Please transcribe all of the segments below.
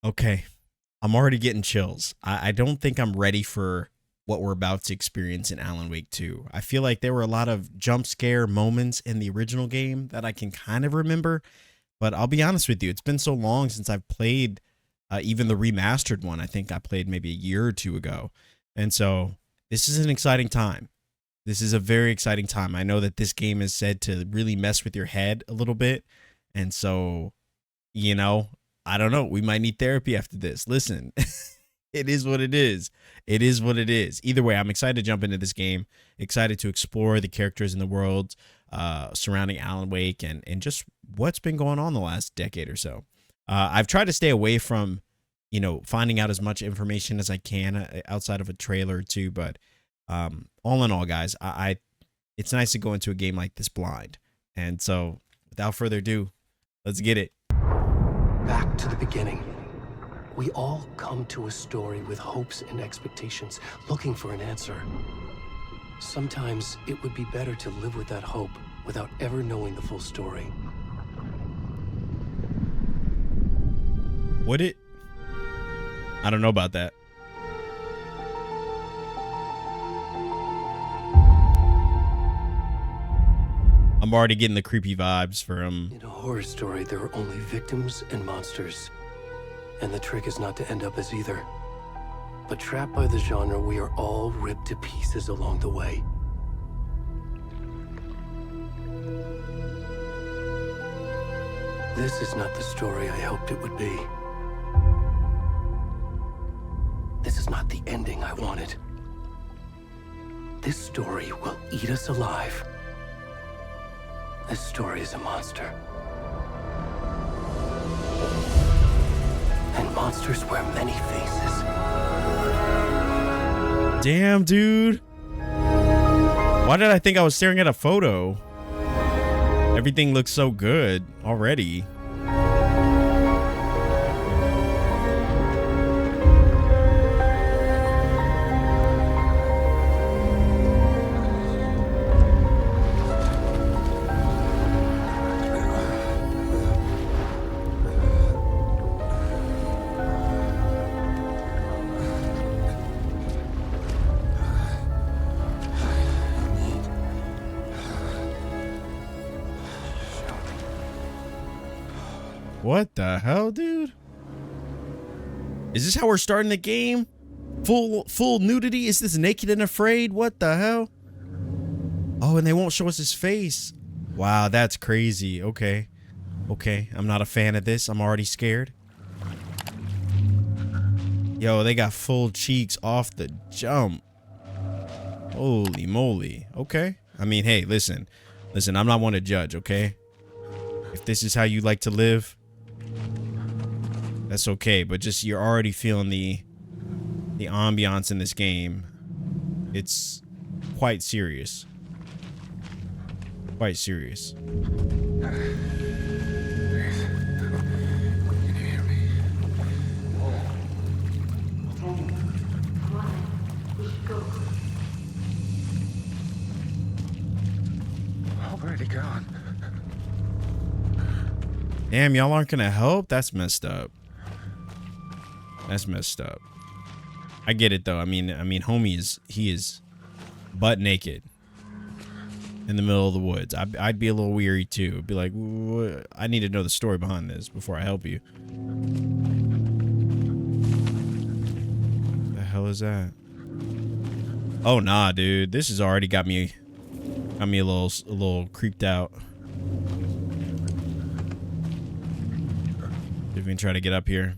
Okay. I'm already getting chills. I don't think I'm ready for what we're about to experience in Alan Wake 2. I feel like there were a lot of jump scare moments in the original game that I can kind of remember, but I'll be honest with you, it's been so long since I've played even the remastered one. I think I played maybe a year or two ago. And so this is an exciting time. This is a very exciting time. I know that this game is said to really mess with your head a little bit. And so, you know, I don't know. We might need therapy after this. Listen, it is what it is. It is what it is. Either way, I'm excited to jump into this game, excited to explore the characters in the world surrounding Alan Wake and just what's been going on the last decade or so. I've tried to stay away from, you know, finding out as much information as I can outside of a trailer or two. But all in all, guys, it's nice to go into a game like this blind. And so without further ado, let's get it. Back to the beginning. We all come to a story with hopes and expectations, looking for an answer. Sometimes it would be better to live with that hope without ever knowing the full story. Would it? I don't know about that. I'm already getting the creepy vibes from... In a horror story, there are only victims and monsters. And the trick is not to end up as either. But trapped by the genre, we are all ripped to pieces along the way. This is not the story I hoped it would be. This is not the ending I wanted. This story will eat us alive. This story is a monster. And monsters wear many faces. Damn, dude. Why did I think I was staring at a photo? Everything looks so good already. What the hell, dude? Is this how we're starting the game? Full nudity? Is this Naked and Afraid? What the hell? Oh, and they won't show us his face. Wow, that's crazy. Okay. Okay, I'm not a fan of this. I'm already scared. Yo, they got full cheeks off the jump. Holy moly. Okay. I mean, hey, listen. Listen, I'm not one to judge, okay? If this is how you like to live, that's okay, but just you're already feeling the ambiance in this game. It's quite serious. Quite serious. Can you hear me? Already gone. Damn, y'all aren't gonna help? That's messed up. That's messed up. I get it though. I mean, homie he is butt naked in the middle of the woods. I'd be a little weary too. Be like, I need to know the story behind this before I help you. The hell is that? Oh nah, dude. This has already got me a little creeped out. If we can try to get up here.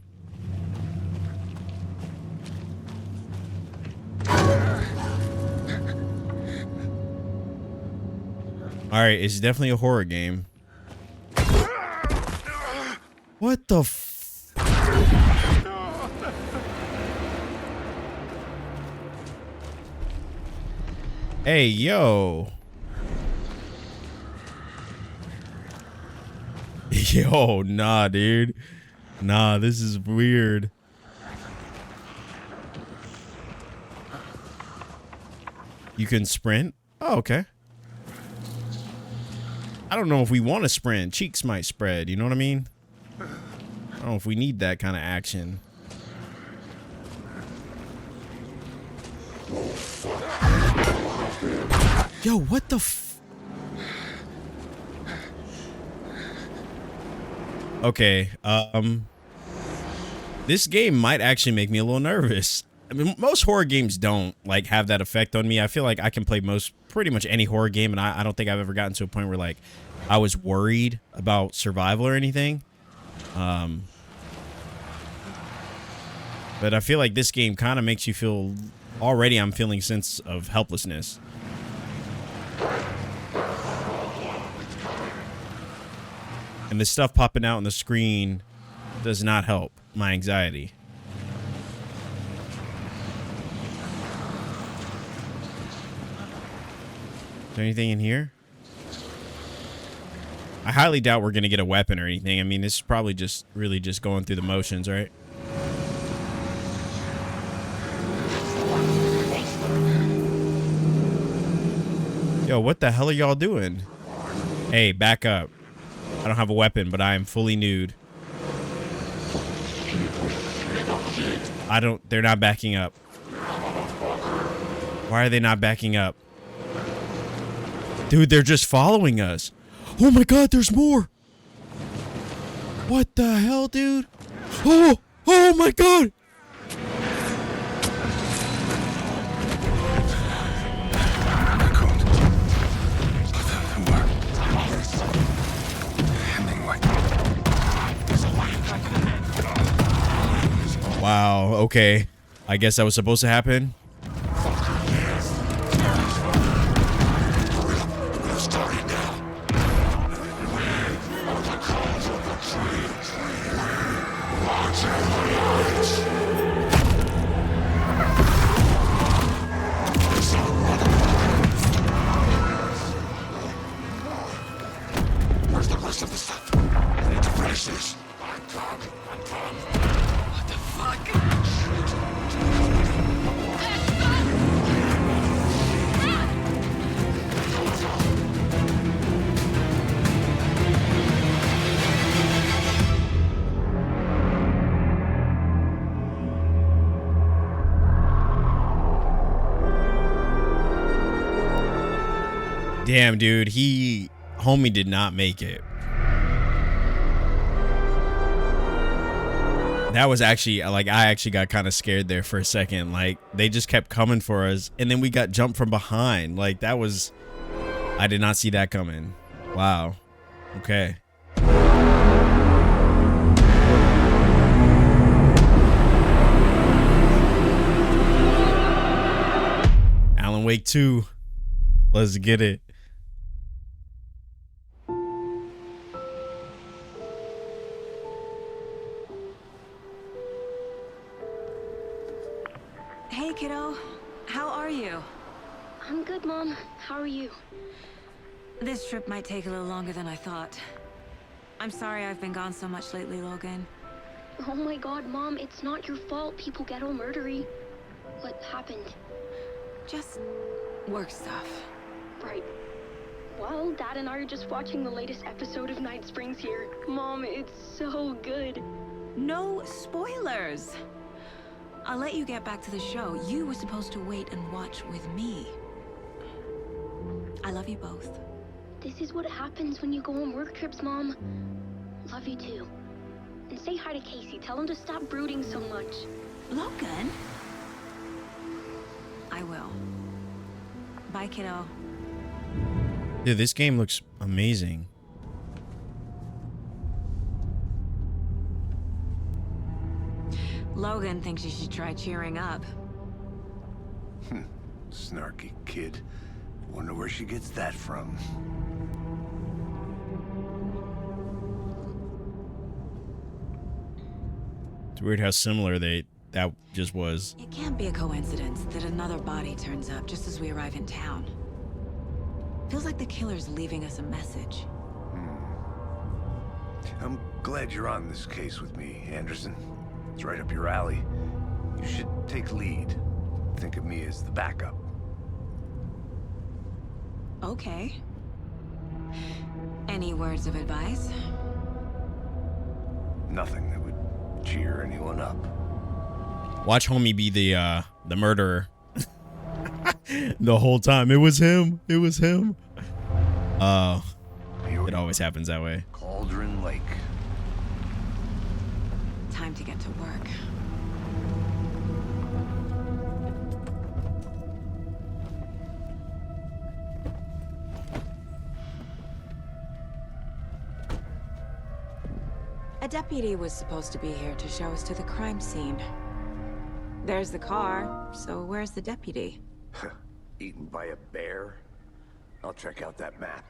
Alright, it's definitely a horror game. What the f... Hey, yo. Yo, nah, dude. Nah, this is weird. You can sprint? Oh, okay. I don't know if we want to sprint. Cheeks might spread, you know what I mean? I don't know if we need that kind of action. Yo, what the f... Okay, this game might actually make me a little nervous. I mean, most horror games don't like have that effect on me. I feel like I can play pretty much any horror game, and I don't think I've ever gotten to a point where like I was worried about survival or anything. But I feel like this game kind of makes you feel, already I'm feeling a sense of helplessness. And the stuff popping out on the screen does not help my anxiety. Is there anything in here? I highly doubt we're going to get a weapon or anything. I mean, this is probably just really just going through the motions, right? Yo, what the hell are y'all doing? Hey, back up. I don't have a weapon, but I am fully nude. They're not backing up. Why are they not backing up? Dude, they're just following us. Oh my god, there's more. What the hell, dude? Oh my god. Wow, okay. I guess that was supposed to happen. Where's the rest of the stuff? I need to finish this. What the fuck? Damn, dude, homie did not make it. That was actually, like, I actually got kind of scared there for a second. Like, they just kept coming for us, and then we got jumped from behind. Like, that was, I did not see that coming. Wow. Okay. Alan Wake 2. Let's get it. Hey, kiddo. How are you? I'm good, Mom. How are you? This trip might take a little longer than I thought. I'm sorry I've been gone so much lately, Logan. Oh my god, Mom, it's not your fault people get all murdery. What happened? Just work stuff. Right. Well, Dad and I are just watching the latest episode of Night Springs here. Mom, it's so good. No spoilers! I'll let you get back to the show. You were supposed to wait and watch with me. I love you both. This is what happens when you go on work trips, Mom. Love you too. And say hi to Casey. Tell him to stop brooding so much. Logan? I will. Bye, kiddo. Dude, this game looks amazing. Logan thinks you should try cheering up. Snarky kid. Wonder where she gets that from. It's weird how similar that just was. It can't be a coincidence that another body turns up just as we arrive in town. Feels like the killer's leaving us a message. I'm glad you're on this case with me, Anderson. It's right up your alley. You should take lead. Think of me as the backup. Okay. Any words of advice? Nothing that would cheer anyone up. Watch homie be the murderer. The whole time. It was him. It was him. It always happens that way. Cauldron Lake. Time to get to work. A deputy was supposed to be here to show us to the crime scene. There's the car, so where's the deputy? Eaten by a bear? I'll check out that map.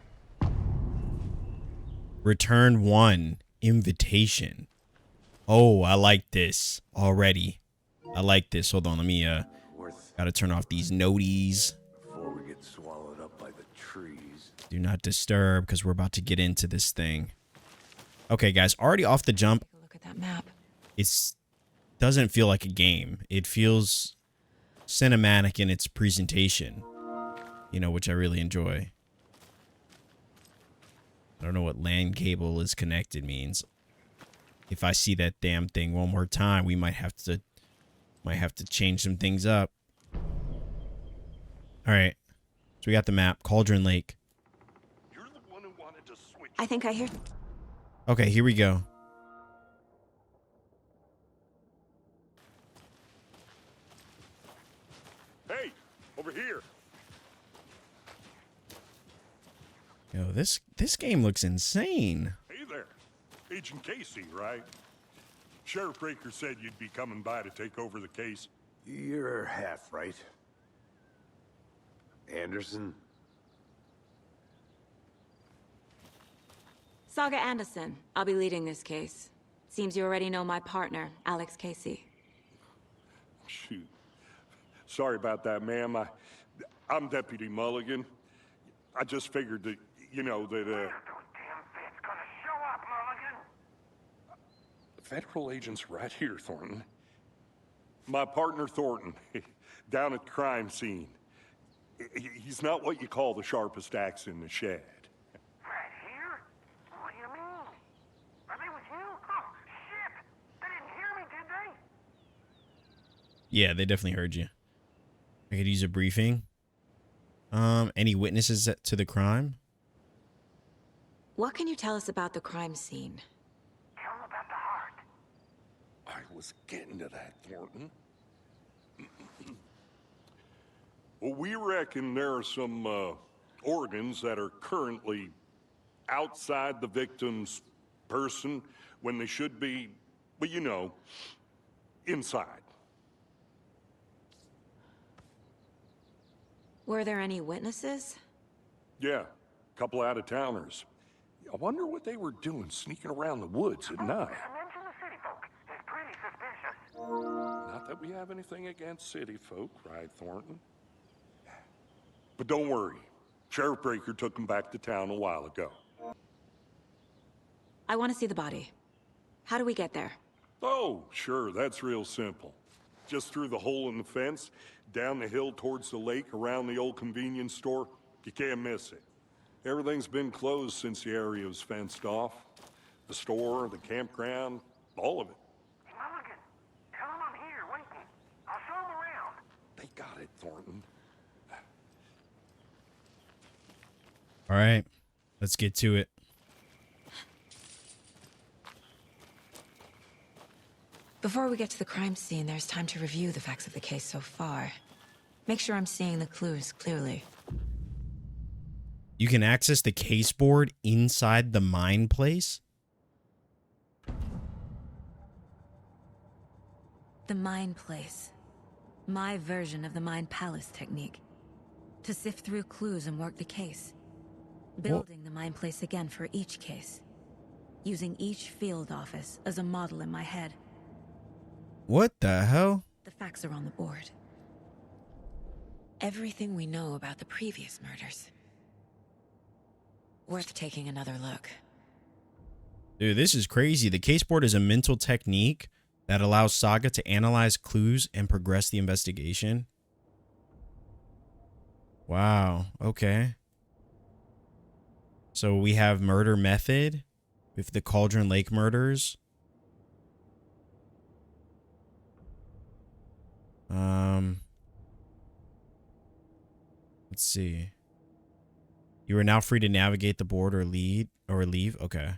Return 1. Invitation. Oh, I like this already. I like this. Hold on, let me gotta turn off these noties. Before we get swallowed up by the trees. Do not disturb, because we're about to get into this thing. Okay, guys, already off the jump. Look at that map. It doesn't feel like a game. It feels cinematic in its presentation, you know, which I really enjoy. I don't know what LAN cable is connected means. If I see that damn thing one more time, we might have to change some things up. All right, so we got the map, Cauldron Lake. You're the one who wanted to switch. I think I hear... Okay, here we go. Hey, over here. Yo, this game looks insane. Hey there. Agent Casey, right? Sheriff Breaker said you'd be coming by to take over the case. You're half right. Anderson? Saga Anderson. I'll be leading this case. Seems you already know my partner, Alex Casey. Shoot. Sorry about that, ma'am. I'm Deputy Mulligan. I just figured that, you know, that, Federal agents right here, Thornton. My partner, Thornton, down at the crime scene. He's not what you call the sharpest axe in the shed. Right here? What do you mean? Are they with you? Oh, shit! They didn't hear me, did they? Yeah, they definitely heard you. I could use a briefing. Any witnesses to the crime? What can you tell us about the crime scene? Tell them about the heart. I was getting to that, Thornton. Well, we reckon there are some organs that are currently outside the victim's person when they should be, well, you know, inside. Were there any witnesses? Yeah, a couple out-of-towners. I wonder what they were doing sneaking around the woods at night. Mention the city folk. It's pretty suspicious. Not that we have anything against city folk, right, Thornton? But don't worry. Sheriff Breaker took them back to town a while ago. I want to see the body. How do we get there? Oh, sure, that's real simple. Just through the hole in the fence, down the hill towards the lake, around the old convenience store. You can't miss it. Everything's been closed since the area was fenced off. The store, the campground, all of it. Mulligan, tell them I'm here waiting. I'll show them around. They got it, Thornton. All right, let's get to it. Before we get to the crime scene, there's time to review the facts of the case so far. Make sure I'm seeing the clues clearly. You can access the case board inside the mine place. The Mind Place. My version of the Mind Palace technique. To sift through clues and work the case. Building the Mind Place again for each case. Using each field office as a model in my head. What the hell? The facts are on the board. Everything we know about the previous murders. Worth taking another look. Dude, this is crazy. The case board is a mental technique that allows Saga to analyze clues and progress the investigation. Wow, okay. So we have murder method with the Cauldron Lake murders. Let's see. You are now free to navigate the board or leave. Okay.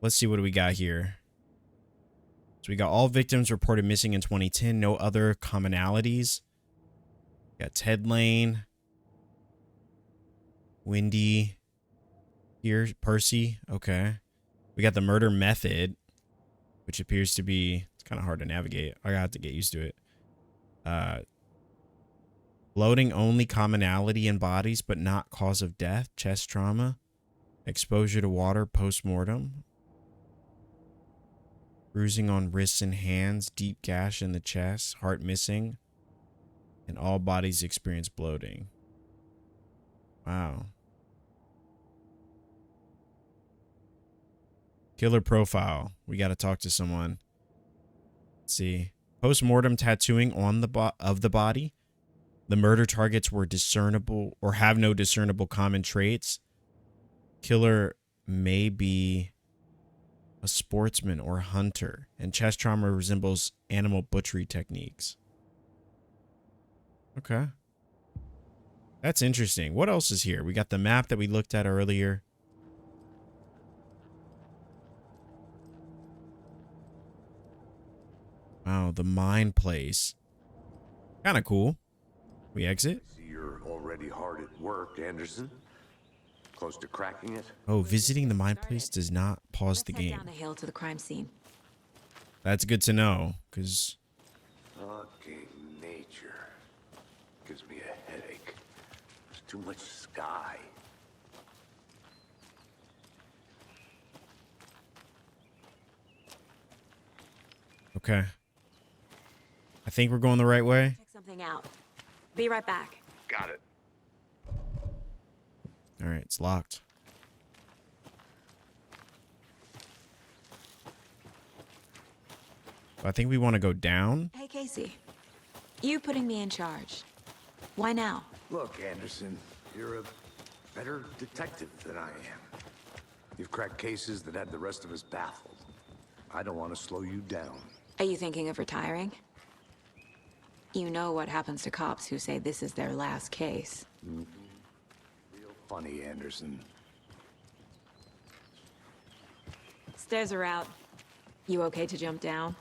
Let's see what we got here. So we got all victims reported missing in 2010. No other commonalities. We got Ted Lane. Wendy. Here, Percy. Okay. We got the murder method, which appears to be, it's kind of hard to navigate. I got to get used to it. Bloating only commonality in bodies, but not cause of death. Chest trauma. Exposure to water post-mortem. Bruising on wrists and hands. Deep gash in the chest. Heart missing. And all bodies experience bloating. Wow. Killer profile. We got to talk to someone. Let's see. Post-mortem tattooing on the of the body. The murder targets were discernible or have no discernible common traits. Killer may be a sportsman or hunter, and chest trauma resembles animal butchery techniques. Okay. That's interesting. What else is here? We got the map that we looked at earlier. Wow, the mine place. Kind of cool. We exit. I see you're already hard at work, Anderson. Close to cracking it? Oh, visiting the mine place does not pause the Let's head game. down the hill to the crime scene. That's good to know, because Fucking nature. Gives me a headache. There's too much sky. okay. I think we're going the right way. Check something out. Be right back. Got it. All right, it's locked. I think we want to go down. Hey, Casey. You putting me in charge. Why now? Look, Anderson, you're a better detective than I am. You've cracked cases that had the rest of us baffled. I don't want to slow you down. Are you thinking of retiring? You know what happens to cops who say this is their last case. Real funny, Anderson. Stairs are out. You okay to jump down?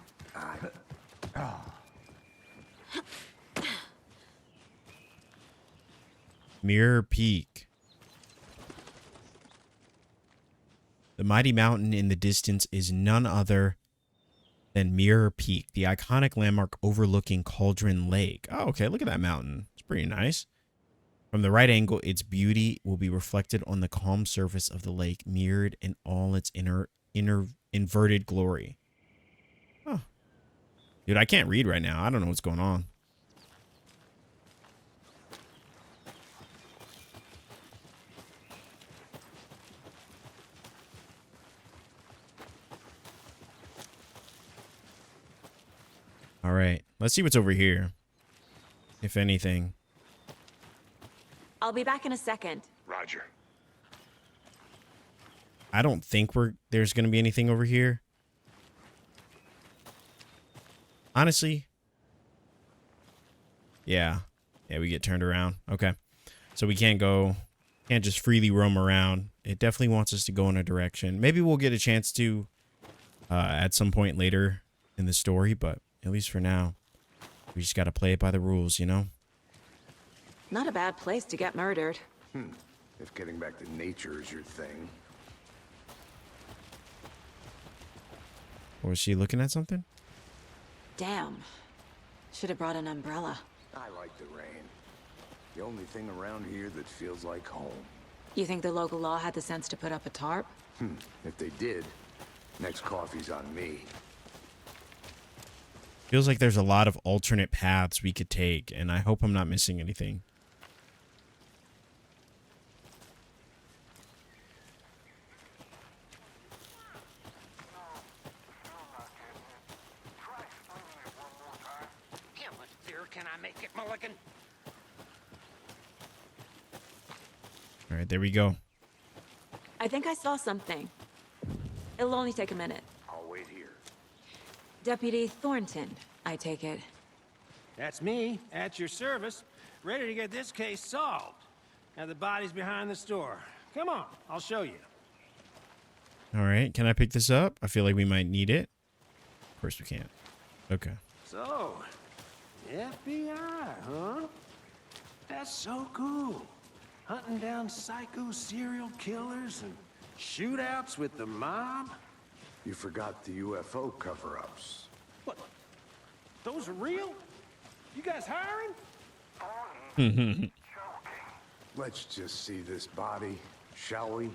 Mirror Peak. The mighty mountain in the distance is none other than Mirror Peak, the iconic landmark overlooking Cauldron Lake. Oh, okay, look at that mountain. It's pretty nice. From the right angle, its beauty will be reflected on the calm surface of the lake, mirrored in all its inner inverted glory. Oh. Dude, I can't read right now. I don't know what's going on. All right, let's see what's over here, if anything. I'll be back in a second. Roger. I don't think there's going to be anything over here. Honestly. Yeah, we get turned around. Okay. So we can't just freely roam around. It definitely wants us to go in a direction. Maybe we'll get a chance to at some point later in the story, but at least for now, we just got to play it by the rules, you know? Not a bad place to get murdered. If getting back to nature is your thing. Or was she looking at something? Damn. Should have brought an umbrella. I like the rain. The only thing around here that feels like home. You think the local law had the sense to put up a tarp? If they did, next coffee's on me. Feels like there's a lot of alternate paths we could take, and I hope I'm not missing anything. How much clearer can I make it, Mulligan? All right, there we go. I think I saw something. It'll only take a minute. I'll wait here. Deputy Thornton, I take it. That's me, at your service, ready to get this case solved. Now the body's behind the store. Come on, I'll show you. All right, can I pick this up? I feel like we might need it. Of course we can't. Okay. So, FBI, huh? That's so cool. Hunting down psycho serial killers and shootouts with the mob? You forgot the UFO cover-ups. What? Those are real? You guys hiring? Let's just see this body, shall we?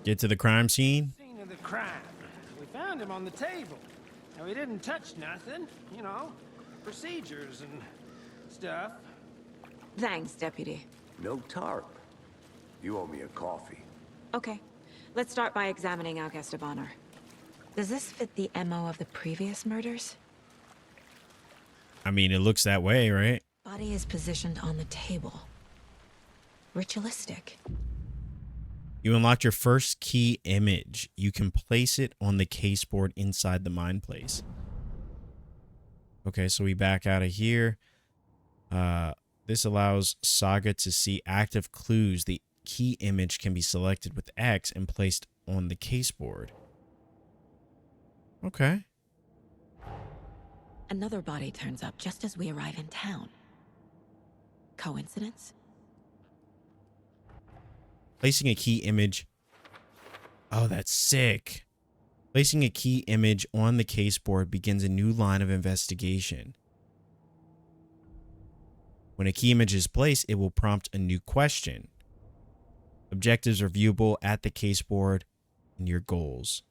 Get to the crime scene. Scene of the crime. We found him on the table. Now, he didn't touch nothing, you know, procedures and stuff. Thanks, Deputy. No tarp. You owe me a coffee. Okay, let's start by examining Al Estebaner. Does this fit the MO of the previous murders? I mean, it looks that way, right? Body is positioned on the table. Ritualistic. You unlocked your first key image. You can place it on the caseboard inside the mine place. Okay, so we back out of here. This allows Saga to see active clues. The key image can be selected with X and placed on the caseboard. Okay. Another body turns up just as we arrive in town. Coincidence? Placing a key image. Oh, that's sick. Placing a key image on the caseboard begins a new line of investigation. When a key image is placed, it will prompt a new question. Objectives are viewable at the caseboard and your goals.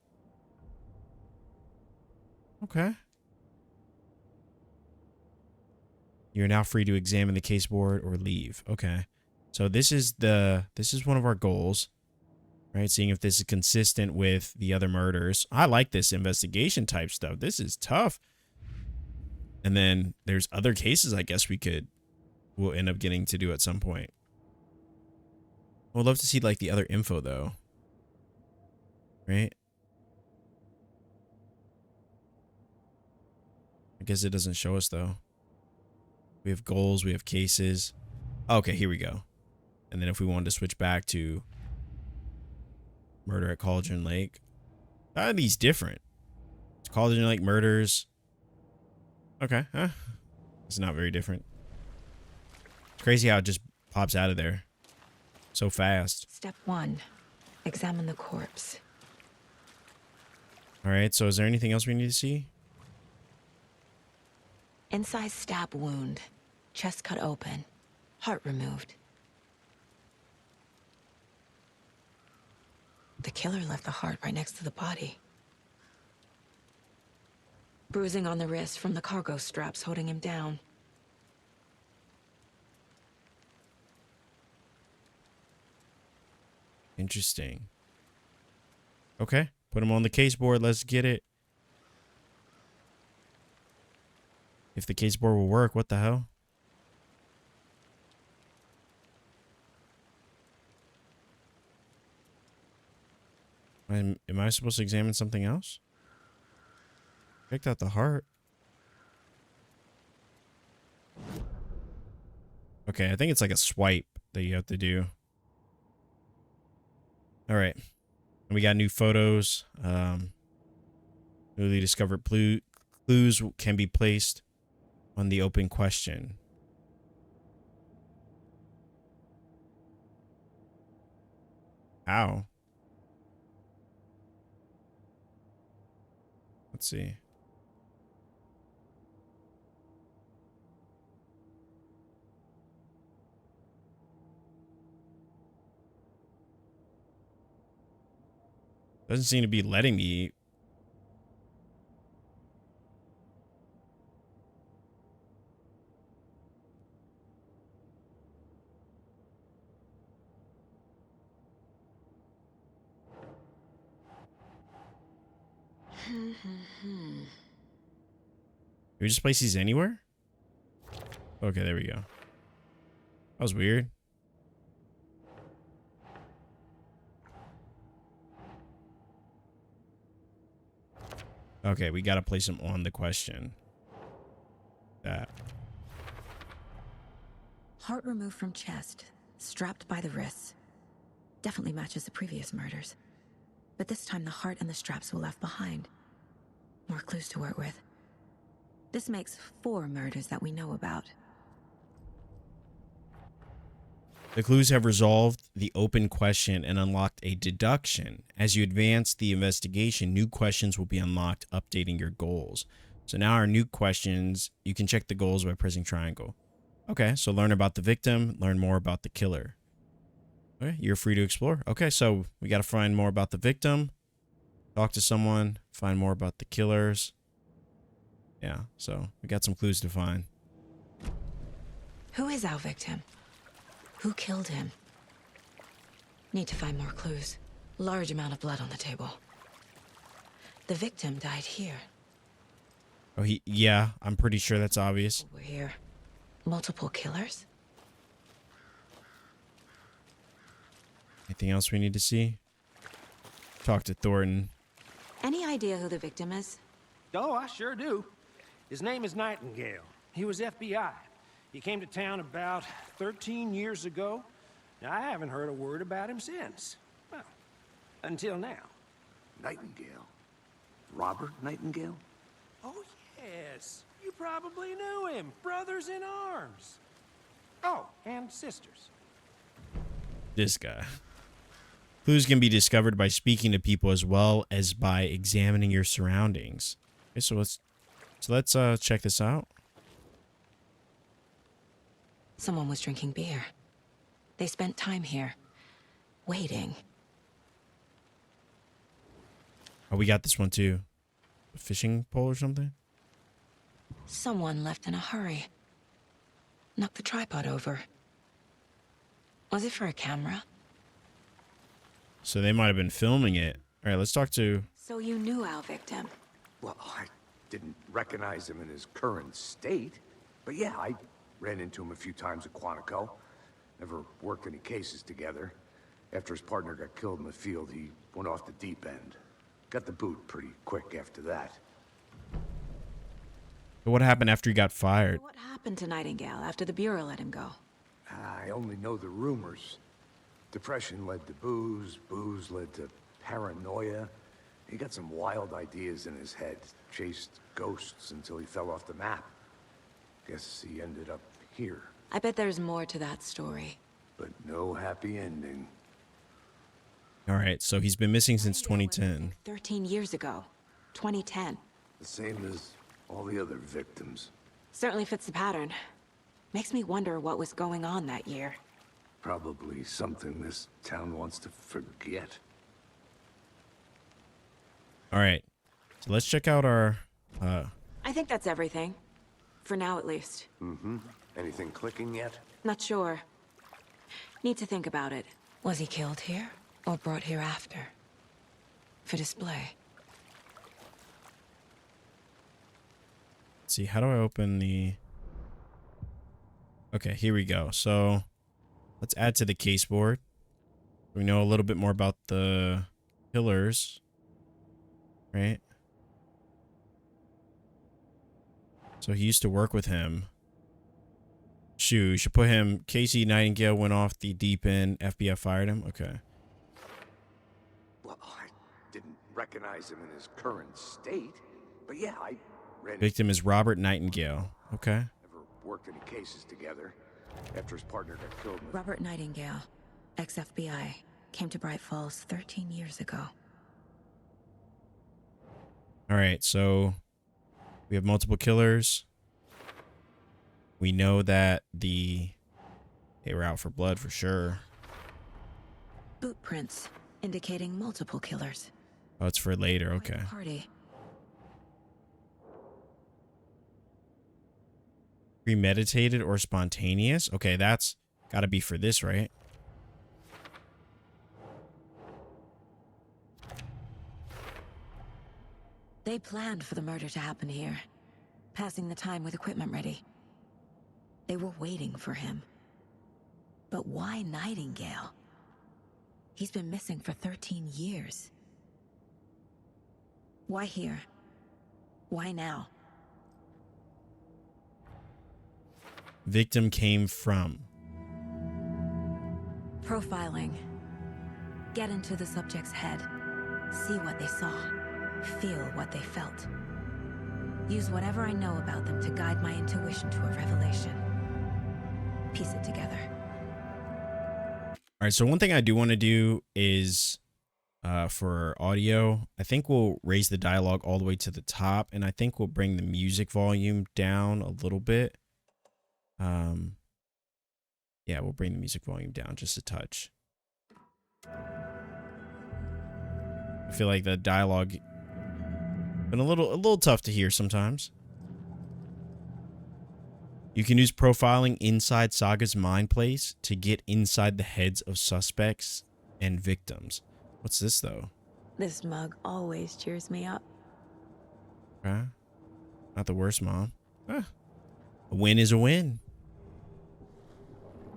Okay. You're now free to examine the caseboard or leave. Okay. So this is one of our goals, right? Seeing if this is consistent with the other murders. I like this investigation type stuff. This is tough. And then there's other cases I guess we'll end up getting to do at some point. I would love to see like the other info though. Right? I guess it doesn't show us though. We have goals, we have cases. Okay, here we go. And then if we wanted to switch back to murder at Cauldron Lake. How are these different? It's Cauldron Lake murders. Okay, huh? It's not very different. It's crazy how it just pops out of there so fast. Step 1. Examine the corpse. All right, so is there anything else we need to see? Incised stab wound. Chest cut open. Heart removed. The killer left the heart right next to the body. Bruising on the wrist from the cargo straps holding him down. Interesting. Okay, put him on the caseboard. Let's get it. If the caseboard will work, what the hell? Am I supposed to examine something else? Picked out the heart. Okay, I think it's like a swipe that you have to do. All right. And we got new photos. Newly discovered clues can be placed on the open question. How? Let's see. Doesn't seem to be letting me. Can we just place these anywhere? Okay, there we go. That was weird. Okay, we gotta place him on the question. That. Heart removed from chest, strapped by the wrists. Definitely matches the previous murders. But this time the heart and the straps were left behind. More clues to work with. This makes 4 murders that we know about. The clues have resolved the open question and unlocked a deduction. As you advance the investigation, new questions will be unlocked, updating your goals. So now our new questions, you can check the goals by pressing triangle. Okay, so learn about the victim, learn more about the killer. Okay, you're free to explore. Okay, so we got to find more about the victim, talk to someone, find more about the killers. Yeah, so we got some clues to find. Who is our victim? Who killed him? Need to find more clues. Large amount of blood on the table. The victim died here. Oh, yeah, I'm pretty sure that's obvious. Over here. Multiple killers? Anything else we need to see? Talk to Thornton. Any idea who the victim is? Oh, I sure do. His name is Nightingale. He was FBI. He came to town about 13 years ago. Now, I haven't heard a word about him since. Well, until now. Nightingale? Robert Nightingale? Oh, yes. You probably knew him. Brothers in arms. Oh, and sisters. This guy. Clues can be discovered by speaking to people as well as by examining your surroundings. Okay, so let's check this out. Someone was drinking beer. They spent time here, waiting. Oh, we got this one too. A fishing pole or something? Someone left in a hurry. Knocked the tripod over. Was it for a camera? So they might have been filming it. All right, let's talk to... So you knew our victim? Well, I didn't recognize him in his current state. But yeah, I ran into him a few times at Quantico. Never worked any cases together. After his partner got killed in the field, he went off the deep end. Got the boot pretty quick after that. But what happened after he got fired? What happened to Nightingale after the Bureau let him go? I only know the rumors. Depression led to booze, booze led to paranoia. He got some wild ideas in his head, chased ghosts until he fell off the map. Guess he ended up here. I bet there's more to that story. But no happy ending. All right, so he's been missing since Nightingale went 2010. missing 13 years ago. 2010. The same as all the other victims. Certainly fits the pattern. Makes me wonder what was going on that year. Probably something this town wants to forget. All right, so let's check out our... I think that's everything. For now, at least. Mm-hmm. Anything clicking yet? Not sure. Need to think about it. Was he killed here, or brought here after? For display. Let's see, how do I open the... Okay, here we go. So let's add to the case board. We know a little bit more about the killers, right? So he used to work with him. Shoot, you should put him. Casey Nightingale went off the deep end. FBI fired him. Okay. Well, I didn't recognize him in his current state. But yeah, I ran... Victim is Robert Nightingale. Okay. Never worked any cases together. After his partner got killed in the... Robert Nightingale, ex-FBI, came to Bright Falls 13 years ago. All right, so we have multiple killers. We know that they were out for blood for sure. Boot prints, indicating multiple killers. Oh, it's for later. Okay. Party. Premeditated or spontaneous? Okay, that's got to be for this, right? They planned for the murder to happen here, passing the time with equipment ready. They were waiting for him. But why Nightingale? He's been missing for 13 years. Why here? Why now? Victim came from. Profiling. Get into the subject's head. See what they saw. Feel what they felt. Use whatever I know about them to guide my intuition to a revelation. Piece it together. All right, so one thing I do want to do is for audio, I think we'll raise the dialogue all the way to the top, and I think we'll bring the music volume down a little bit. Yeah, we'll bring the music volume down just a touch. I feel like the dialogue been a little tough to hear sometimes. You can use profiling inside Saga's mind place to get inside the heads of suspects and victims. What's this though? This mug always cheers me up. Okay. Not the worst, Mom. A win is a win.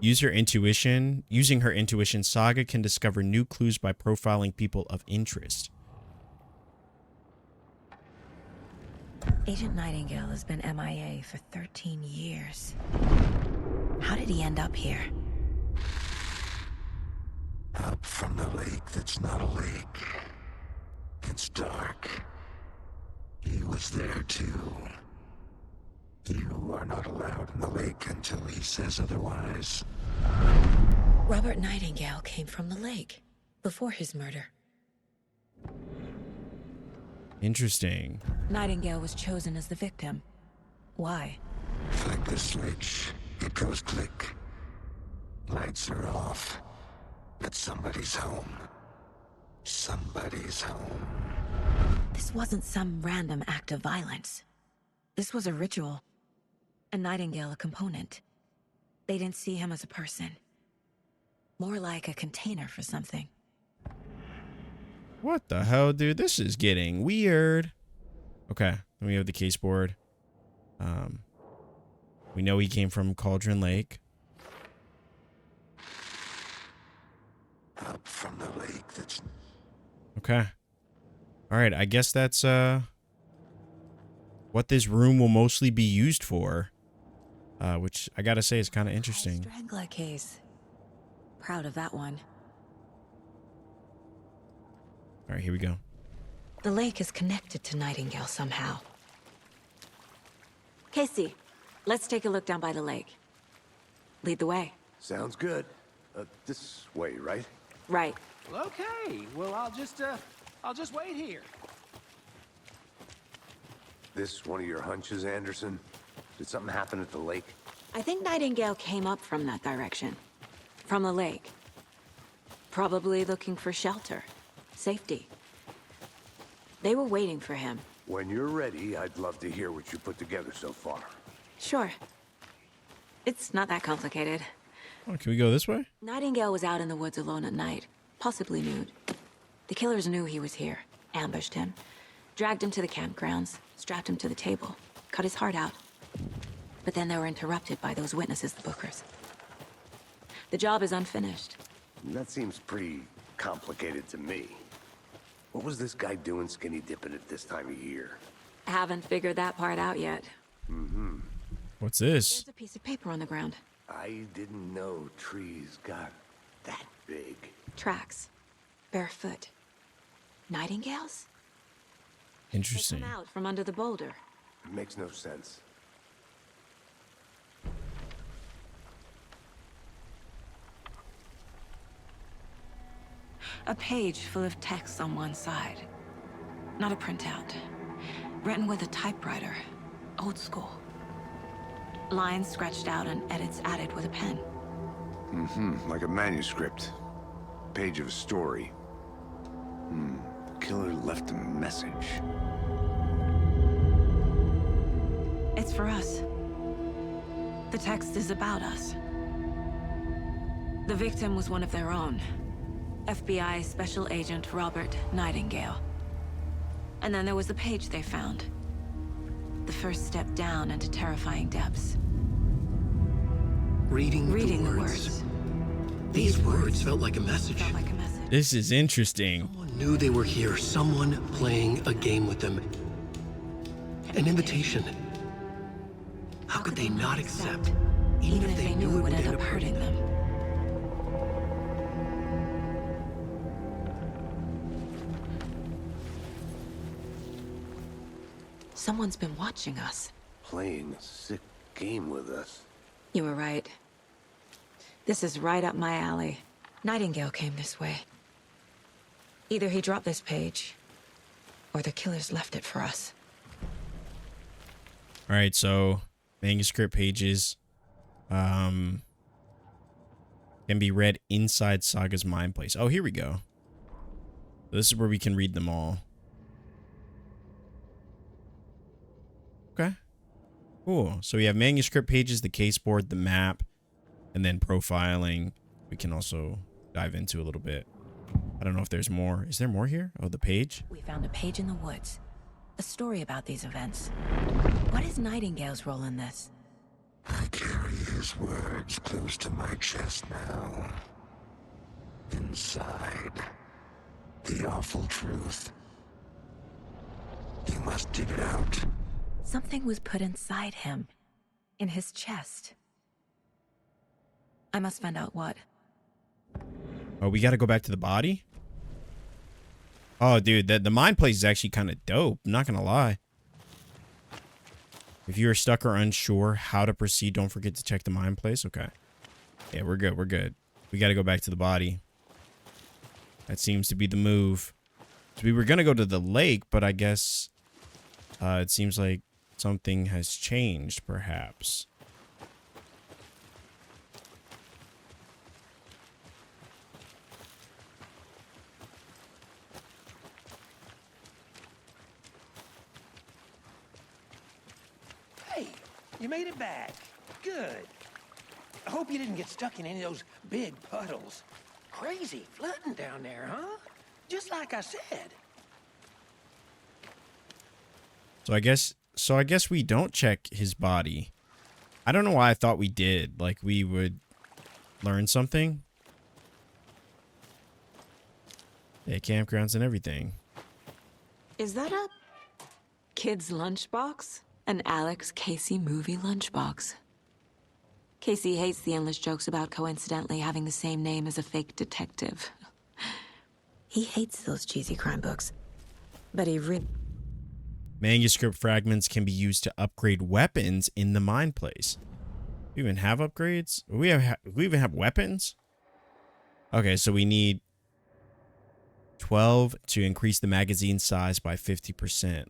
Use her intuition. Using her intuition, Saga can discover new clues by profiling people of interest. Agent Nightingale has been MIA for 13 years. How did he end up here? Up from the lake that's not a lake. It's dark. He was there too. You are not allowed in the lake until he says otherwise. Robert Nightingale came from the lake before his murder. Interesting. Nightingale was chosen as the victim. Why? Flick the switch. It goes click. Lights are off. But somebody's home. Somebody's home. This wasn't some random act of violence. This was a ritual. And Nightingale a component. They didn't see him as a person. More like a container for something. What the hell, dude? This is getting weird. Okay, then we have the case board. We know he came from Cauldron Lake. Up from the lake that's... Okay. All right, I guess that's what this room will mostly be used for. Which I gotta say is kind of interesting. Strangler case. Proud of that one. All right, here we go. The lake is connected to Nightingale somehow. Casey, let's take a look down by the lake. Lead the way. Sounds good. This way, right? Right. Well, okay. Well, I'll just wait here. This one of your hunches, Anderson? Did something happen at the lake? I think Nightingale came up from that direction. From the lake. Probably looking for shelter. Safety. They were waiting for him. When you're ready, I'd love to hear what you put together so far. Sure. It's not that complicated. Oh, can we go this way? Nightingale was out in the woods alone at night, possibly nude. The killers knew he was here, ambushed him, dragged him to the campgrounds, strapped him to the table, cut his heart out. But then they were interrupted by those witnesses, the Bookers. The job is unfinished. That seems pretty complicated to me. What was this guy doing skinny dipping at this time of year? Haven't figured that part out yet. What's this? There's a piece of paper on the ground. I didn't know trees got that big. Tracks. Barefoot. Nightingales? They Interesting. come out from under the boulder. It makes no sense. A page full of text on one side. Not a printout. Written with a typewriter. Old school. Lines scratched out and edits added with a pen. Like a manuscript. Page of a story. The killer left a message. It's for us. The text is about us. The victim was one of their own. FBI Special Agent Robert Nightingale. And then there was the page they found. The first step down into terrifying depths. Reading the the words. These words felt like a message. Felt like a message. This is interesting. Someone knew they were here. Someone playing a game with them. An invitation. How could they not accept, even if they knew it would end up hurting them? Someone's been watching us. Playing a sick game with us. You were right. This is right up my alley. Nightingale came this way. Either he dropped this page, or the killers left it for us. All right, so manuscript pages can be read inside Saga's mind place. Oh, here we go. This is where we can read them all. Okay. Cool. So we have manuscript pages, the case board, the map, and then profiling. We can also dive into a little bit. I don't know if there's more. Is there more here? Oh, the page? We found a page in the woods. A story about these events. What is Nightingale's role in this? I carry his words close to my chest now. Inside, the awful truth. You must dig it out. Something was put inside him. In his chest. I must find out what. Oh, we got to go back to the body? Oh, dude, the mind place is actually kind of dope. I'm not going to lie. If you are stuck or unsure how to proceed, don't forget to check the mind place. Okay. Yeah, we're good. We're good. We got to go back to the body. That seems to be the move. So we were going to go to the lake, but I guess it seems like something has changed, perhaps. Hey, you made it back. Good. I hope you didn't get stuck in any of those big puddles. Crazy flooding down there, huh? Just like I said. So I guess we don't check his body. I don't know why I thought we did. Like we would learn something. Yeah, campgrounds and everything. Is that a kid's lunchbox? An Alex Casey movie lunchbox. Casey hates the endless jokes about coincidentally having the same name as a fake detective. He hates those cheesy crime books. But he really... Manuscript fragments can be used to upgrade weapons in the mind place. We even have upgrades? We even have weapons? Okay, so we need 12 to increase the magazine size by 50%.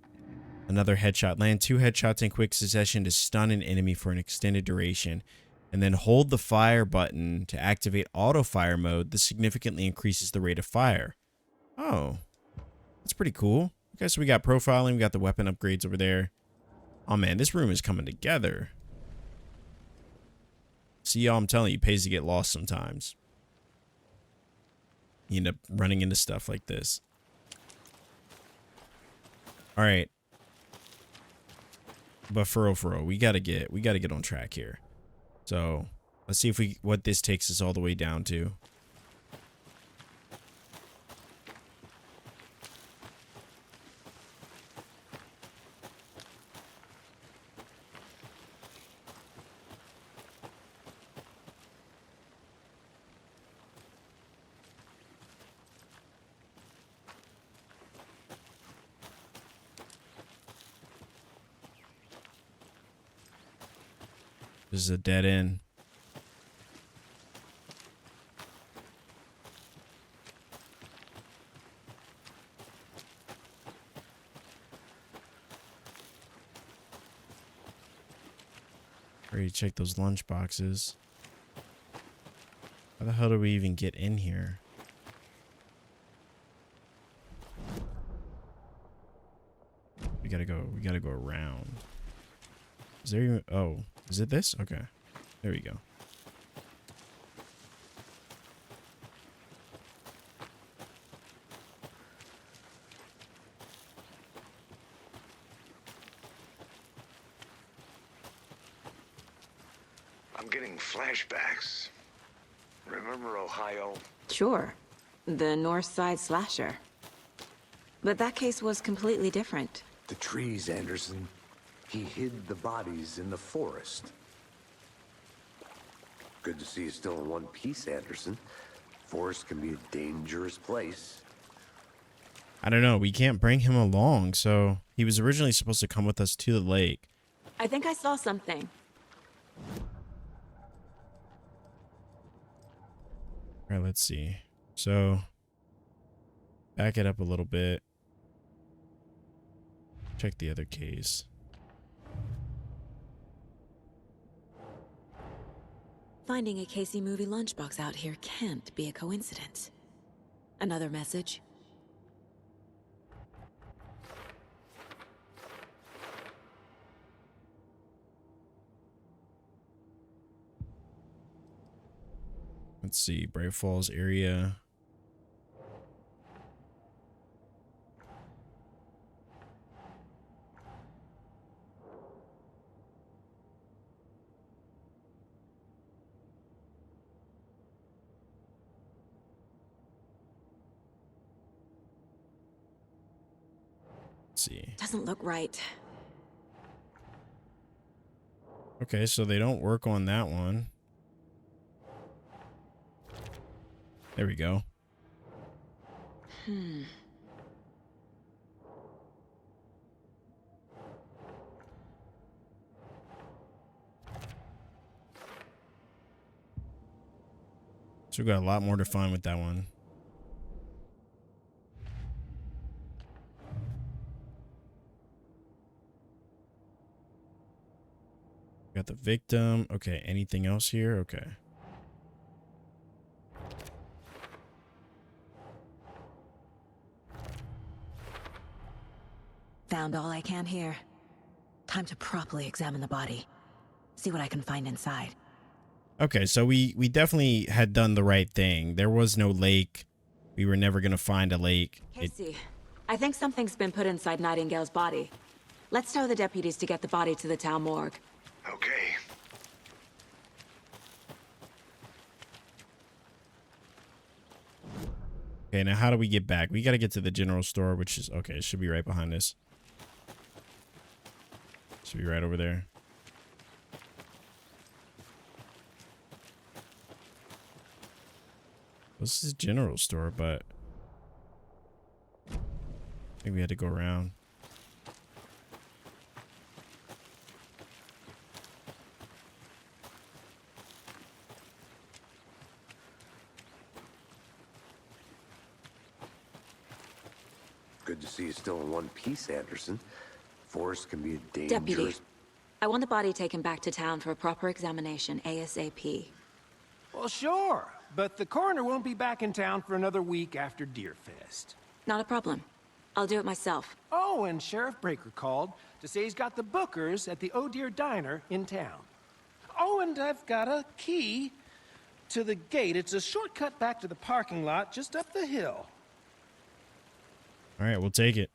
Another headshot. Land 2 headshots in quick succession to stun an enemy for an extended duration. And then hold the fire button to activate auto fire mode. This significantly increases the rate of fire. Oh, that's pretty cool. Okay, so we got profiling. We got the weapon upgrades over there. Oh, man, this room is coming together. See, y'all, I'm telling you, it pays to get lost sometimes. You end up running into stuff like this. All right. But for real, we gotta get on track here. So let's see what this takes us all the way down to. This is a dead end. Ready to check those lunch boxes. How the hell do we even get in here? We gotta go around. Is there even, oh, is it this? Okay. There we go. I'm getting flashbacks. Remember Ohio? Sure. The North Side slasher. But that case was completely different. The trees, Anderson. He hid the bodies in the forest. Good to see you still in one piece, Anderson. Forest can be a dangerous place. I don't know. We can't bring him along, so he was originally supposed to come with us to the lake. I think I saw something. All right, let's see. So, back it up a little bit. Check the other case. Finding a Casey movie lunchbox out here can't be a coincidence. Another message? Let's see, Bright Falls area. Let's see. Doesn't look right. Okay, so they don't work on that one. There we go. So we got a lot more to find with that one. Got the victim. Okay, anything else here? Okay. Found all I can here. Time to properly examine the body. See what I can find inside. Okay, so we definitely had done the right thing. There was no lake. We were never going to find a lake. Casey, I think something's been put inside Nightingale's body. Let's tell the deputies to get the body to the town morgue. Okay. Okay, now how do we get back? We got to get to the general store, which is... Okay, it should be right behind us. Should be right over there. This is general store, but... I think we had to go around. Good to see you still in one piece, Anderson. Forest can be a dangerous... Deputy, I want the body taken back to town for a proper examination, ASAP. Well, sure, but the coroner won't be back in town for another week after Deerfest. Not a problem. I'll do it myself. Oh, and Sheriff Breaker called to say he's got the bookers at the Oh Dear Diner in town. Oh, and I've got a key to the gate. It's a shortcut back to the parking lot just up the hill. All right, we'll take it.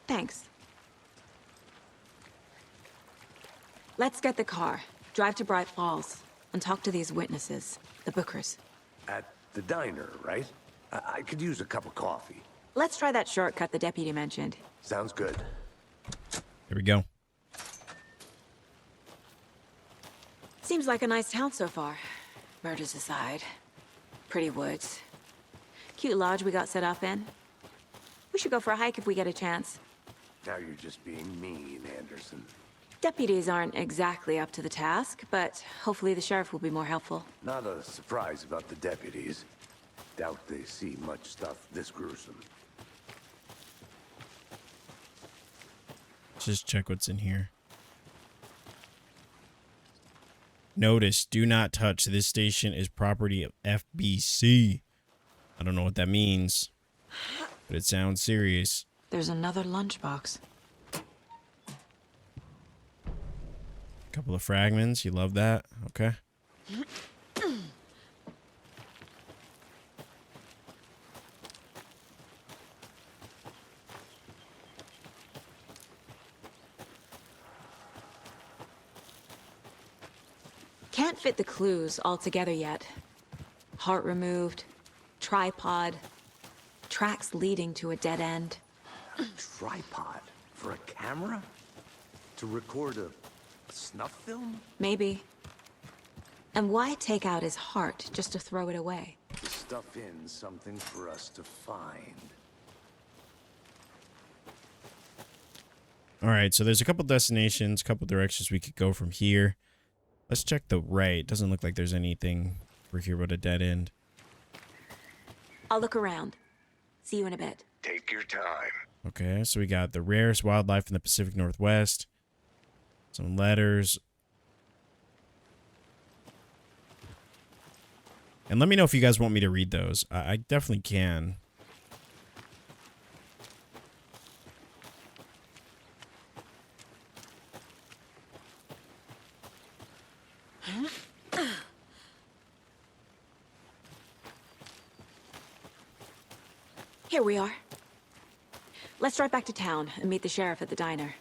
Thanks. Let's get the car, drive to Bright Falls, and talk to these witnesses, the bookers. At the diner, right? I could use a cup of coffee. Let's try that shortcut the deputy mentioned. Sounds good. Here we go. Seems like a nice town so far. Murders aside. Pretty woods. Cute lodge we got set up in. We should go for a hike if we get a chance. Now you're just being mean, Anderson. Deputies aren't exactly up to the task, but hopefully the sheriff will be more helpful. Not a surprise about the deputies. Doubt they see much stuff this gruesome. Let's just check what's in here. Notice, do not touch. This station is property of FBC. I don't know what that means, but it sounds serious. There's another lunchbox. Couple of fragments. You love that? Okay. Can't fit the clues all together yet. Heart removed, tripod, tracks leading to a dead end. A tripod for a camera? To record a snuff film? Maybe. And why take out his heart just to throw it away? To stuff in something for us to find. All right, so there's a couple destinations, a couple directions we could go from here. Let's check the right. Doesn't look like there's anything for here but a dead end. I'll look around. See you in a bit. Take your time. Okay, so we got the rarest wildlife in the Pacific Northwest. Some letters. And let me know if you guys want me to read those. I definitely can. Here we are. Let's drive back to town and meet the sheriff at the diner.